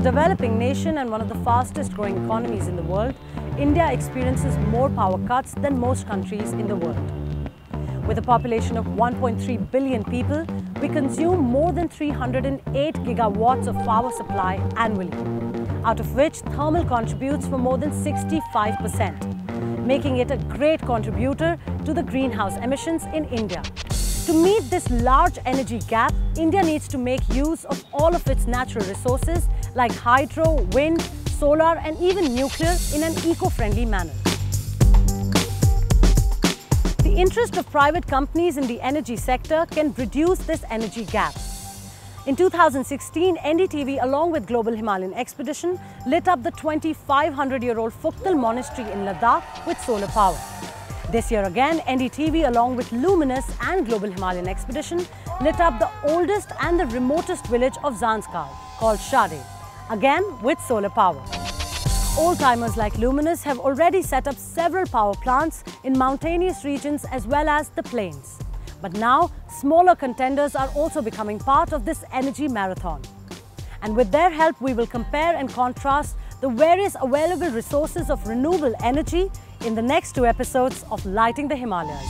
a developing nation and one of the fastest growing economies in the world, India experiences more power cuts than most countries in the world. With a population of 1.3 billion people, we consume more than 308 gigawatts of power supply annually, out of which thermal contributes for more than 65%, making it a great contributor to the greenhouse emissions in India. To meet this large energy gap, India needs to make use of all of its natural resources like hydro, wind, solar and even nuclear in an eco-friendly manner. The interest of private companies in the energy sector can reduce this energy gap. In 2016, NDTV along with Global Himalayan Expedition lit up the 2,500-year-old Phuktal monastery in Ladakh with solar power. This year again, NDTV along with Luminous and Global Himalayan Expedition lit up the oldest and the remotest village of Zanskar called Shade, again with solar power. Old-timers like Luminous have already set up several power plants in mountainous regions as well as the plains. But now, smaller contenders are also becoming part of this energy marathon. And with their help, we will compare and contrast the various available resources of renewable energy in the next 2 episodes of Lighting the Himalayas.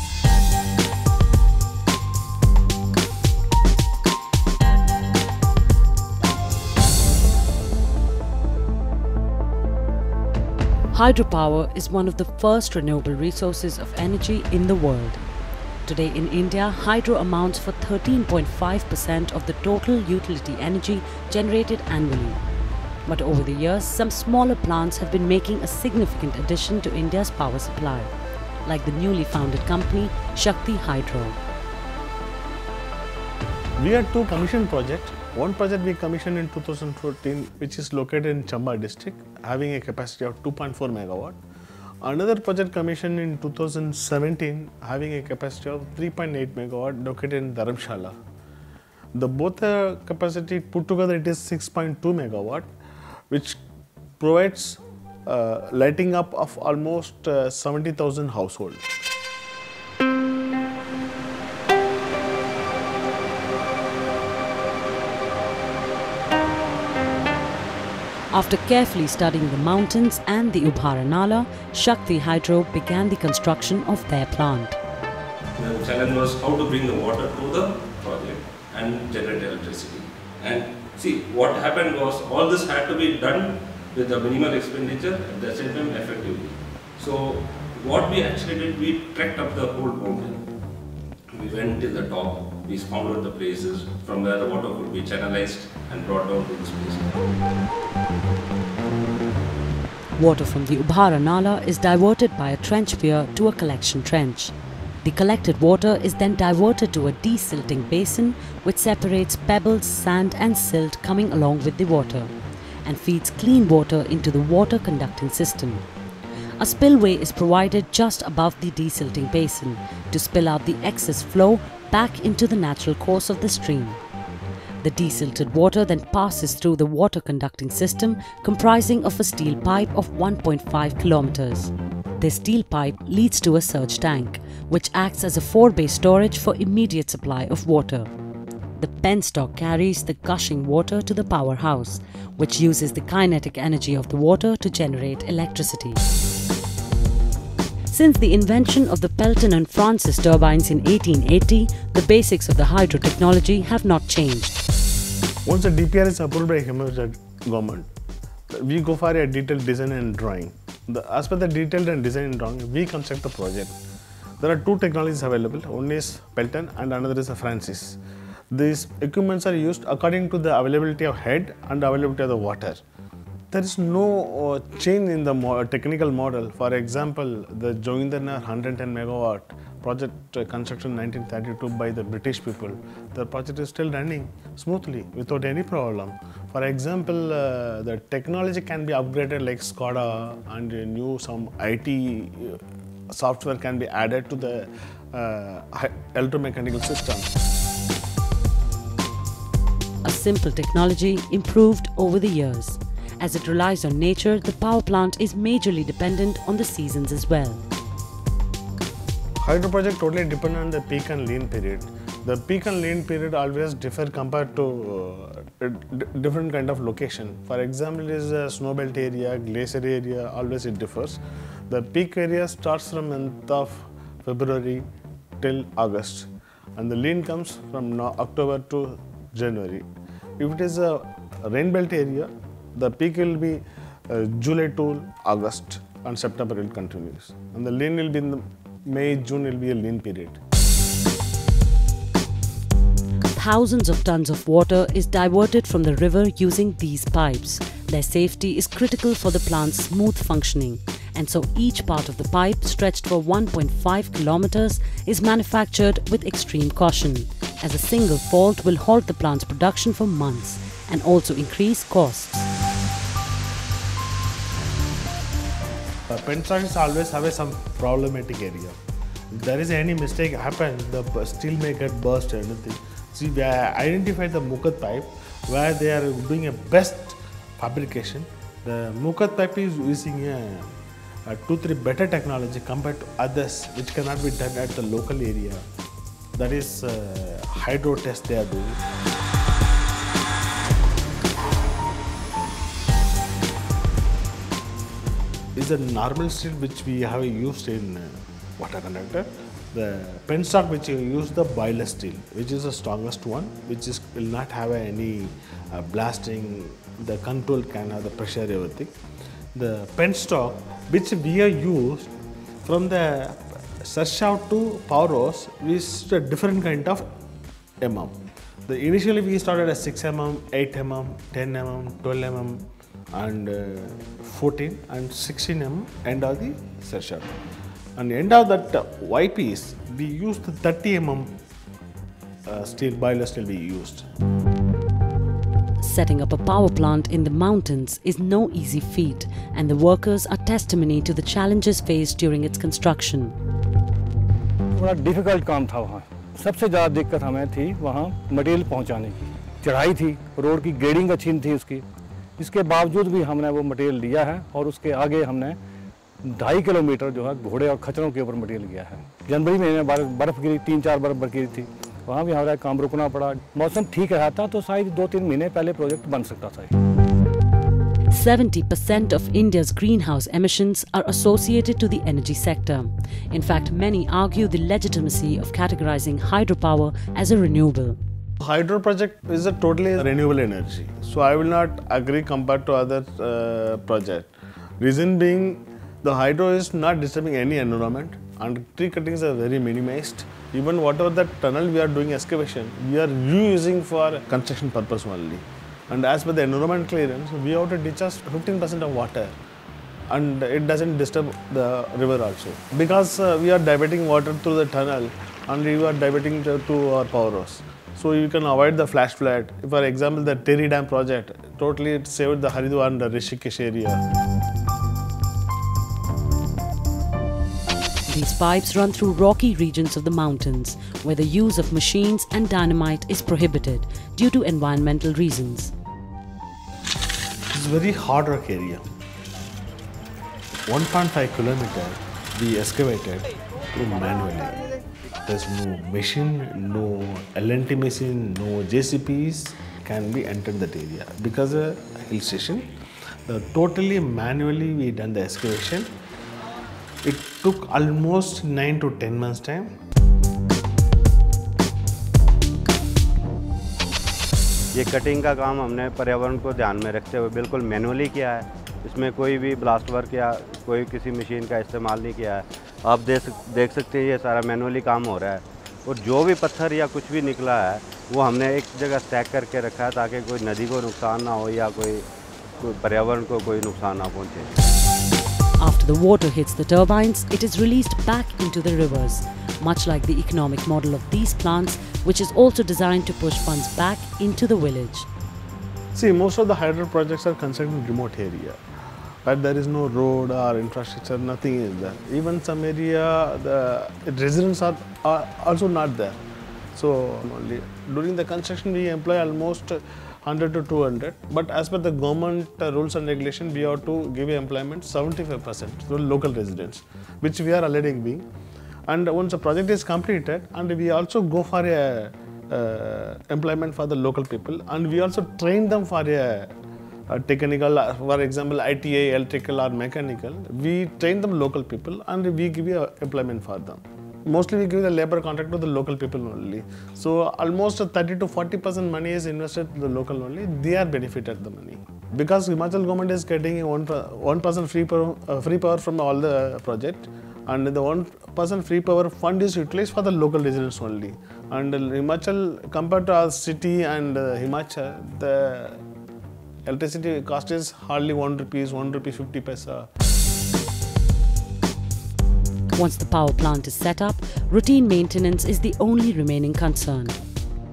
Hydropower is one of the first renewable resources of energy in the world. Today in India, hydro amounts for 13.5% of the total utility energy generated annually. But over the years, some smaller plants have been making a significant addition to India's power supply, like the newly founded company Shakti Hydro. We had 2 commissioned projects. One project we commissioned in 2014, which is located in Chamba district, having a capacity of 2.4 megawatt. Another project commissioned in 2017, having a capacity of 3.8 megawatt, located in Dharamshala. Both capacity put together, it is 6.2 megawatt, which provides lighting up of almost 70,000 households. After carefully studying the mountains and the Ubhara Nala, Shakti Hydro began the construction of their plant. The challenge was how to bring the water to the project and generate electricity. And see, what happened was all this had to be done with a minimal expenditure at the same time effectively. So what we actually did, we trekked up the whole mountain. We went till the top, we found out the places from where the water could be channelized and brought down to this place. Water from the Ubhara Nala is diverted by a trench pier to a collection trench. The collected water is then diverted to a desilting basin which separates pebbles, sand and silt coming along with the water and feeds clean water into the water conducting system. A spillway is provided just above the desilting basin to spill out the excess flow back into the natural course of the stream. The desilted water then passes through the water conducting system comprising of a steel pipe of 1.5 kilometers. This steel pipe leads to a surge tank, which acts as a 4-bay storage for immediate supply of water. The penstock carries the gushing water to the powerhouse, which uses the kinetic energy of the water to generate electricity. Since the invention of the Pelton and Francis turbines in 1880, the basics of the hydro technology have not changed. Once the DPR is approved by Himalayan government, we go for a detailed design and drawing. As per the detailed and design and drawing, we construct the project. There are 2 technologies available. One is Pelton and another is a Francis. These equipments are used according to the availability of head and availability of the water. There is no change in the technical model. For example, the Jogindarnagar 110 megawatt project construction in 1932 by the British people. The project is still running smoothly without any problem. For example, the technology can be upgraded like SCADA and some IT software can be added to the electromechanical system. A simple technology improved over the years. As it relies on nature, the power plant is majorly dependent on the seasons as well. Hydro project totally depend on the peak and lean period. The peak and lean period always differ compared to different kind of location. For example, is a snowbelt area, glacier area, always it differs. The peak area starts from month of February till August, and the lean comes from October to January. If it is a rain belt area, the peak will be July to August, and September will continues. And the lean will be in the May, June will be a lean period. Thousands of tons of water is diverted from the river using these pipes. Their safety is critical for the plant's smooth functioning, and so each part of the pipe, stretched for 1.5 kilometers, is manufactured with extreme caution, as a single fault will halt the plant's production for months and also increase costs. Penstocks always have some problematic area. If there is any mistake happen, the steel may get burst or anything. See, we identified the Mukat pipe where they are doing a best fabrication. The Mukat pipe is using a 2-3 better technology compared to others which cannot be done at the local area. That is hydro test they are doing. Is a normal steel which we have used in water conductor. The penstock which you use the boiler steel, which is the strongest one, which will not have any blasting. The control can have the pressure, everything. The penstock which we have used from the search-out to power hose is a different kind of mm. Initially we started at 6 mm, 8 mm, 10 mm, 12 mm, and 14 and 16 mm end of the search-out. And end of that Y piece, we used the 30 mm steel, boiler steel we used. Setting up a power plant in the mountains is no easy feat, and the workers are testimony to the challenges faced during its construction. बड़ा difficult काम था वहाँ. सबसे ज़्यादा दिक्कत हमें थी वहाँ मटेरियल पहुँचाने की. चढ़ाई थी, रोड की ग्रेडिंग अच्छी थी उसकी. इसके बावजूद भी हमने वो मटेरियल लिया है और उसके आगे हमने 2.5 किलोमीटर जो है घोड़े और खच्चरों के ऊपर मटेरियल गया है. जनवरी महीने बर्फ़ गिरी, 3-4 बर्फ़ गिरी थी. वहाँ भी हमारा काम रुकना पड़ा. मौसम ठीक रहा था तो शायद 2-3 महीने पहले प्रोजेक्ट बन सकता था. 70% of India's greenhouse emissions are associated to the energy sector. In fact, many argue the legitimacy of categorizing hydropower as a renewable. Hydro project is a totally renewable energy, so I will not agree compared to other project. Reason being, the hydro is not disturbing any environment, and tree cuttings are very minimized. Even whatever the tunnel we are doing excavation, we are reusing for construction purpose only. And as per the environment clearance, we have to discharge 15% of water, and it doesn't disturb the river also. Because we are diverting water through the tunnel, and we are diverting to our power house. So you can avoid the flash flood. For example, the Terry Dam project, totally it saved the Haridwar and the Rishikesh area. These pipes run through rocky regions of the mountains, where the use of machines and dynamite is prohibited due to environmental reasons. It's a very hard rock area. 1.5 kilometer we excavated through manually. There's no machine, no LNT machine, no JCPs can be entered that area because of hill station. Totally manually we done the excavation. It took almost 9 to 10 months time. ये cutting का काम हमने पर्यावरण को ध्यान में रखते हुए बिल्कुल मैनुअली किया है. इसमें कोई भी ब्लास्ट वर्क या कोई किसी मशीन का इस्तेमाल नहीं किया है. आप देख सकते हैं ये सारा मैनुअली काम हो रहा है. और जो भी पत्थर या कुछ भी निकला है वो हमने एक जगह स्टैक करके रखा है ताकि कोई नदी को नुकसान ना हो या कोई पर्यावरण को कोई नुकसान ना पहुंचे. After the water hits the turbines, it is released back into the rivers, much like the economic model of these plants, which is also designed to push funds back into the village. See, most of the hydro projects are considered in remote area, but there is no road or infrastructure, nothing is there. Even some area, the residents are also not there. So during the construction, we employ almost 100 to 200, but as per the government rules and regulation, we have to give employment 75% to local residents, which we are already giving. And once the project is completed, and we also go for a employment for the local people, and we also train them for a technical, for example, ITA, electrical or mechanical. We train them local people and we give you employment for them. Mostly we give the labor contract to the local people only. So almost 30 to 40% money is invested to the local only. They are benefited the money. Because Himachal government is getting 1% free power from all the project, and the 1% free power fund is utilized for the local residents only. And Himachal, compared to our city and Himachal, the electricity cost is hardly 1 rupee, 50 paisa. Once the power plant is set up, routine maintenance is the only remaining concern.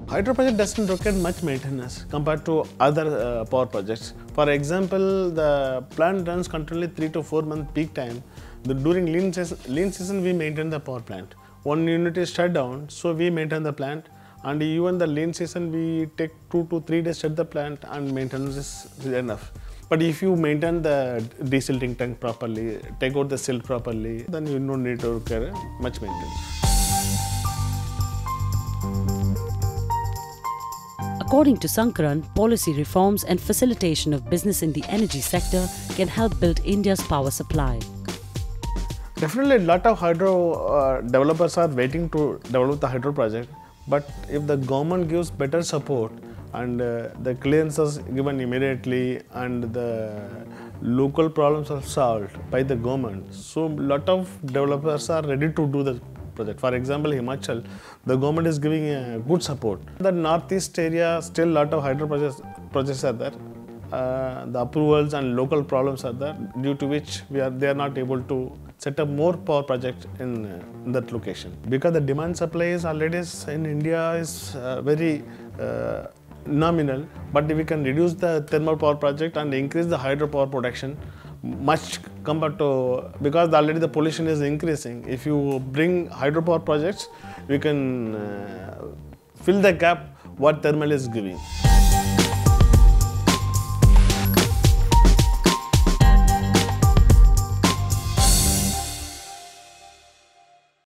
Hydro project doesn't require much maintenance compared to other power projects. For example, the plant runs continually 3 to 4 month peak time. During lean season, we maintain the power plant. One unit is shut down, so we maintain the plant. And even the lean season, we take 2 to 3 days to shut the plant, and maintenance is enough. But if you maintain the desilting tank properly, take out the silt properly, then you don't need to carry much maintenance. According to Sankaran, policy reforms and facilitation of business in the energy sector can help build India's power supply. Definitely, a lot of hydro developers are waiting to develop the hydro project. But if the government gives better support and the clearances given immediately and the local problems are solved by the government, so a lot of developers are ready to do the project. For example, Himachal, the government is giving good support. The northeast area, still a lot of hydro projects are there. The approvals and local problems are there, due to which they are not able to set up more power projects in that location. Because the demand supply is already in India is very nominal, but if we can reduce the thermal power project and increase the hydropower production much compared to, because already the pollution is increasing. If you bring hydropower projects, we can fill the gap what thermal is giving.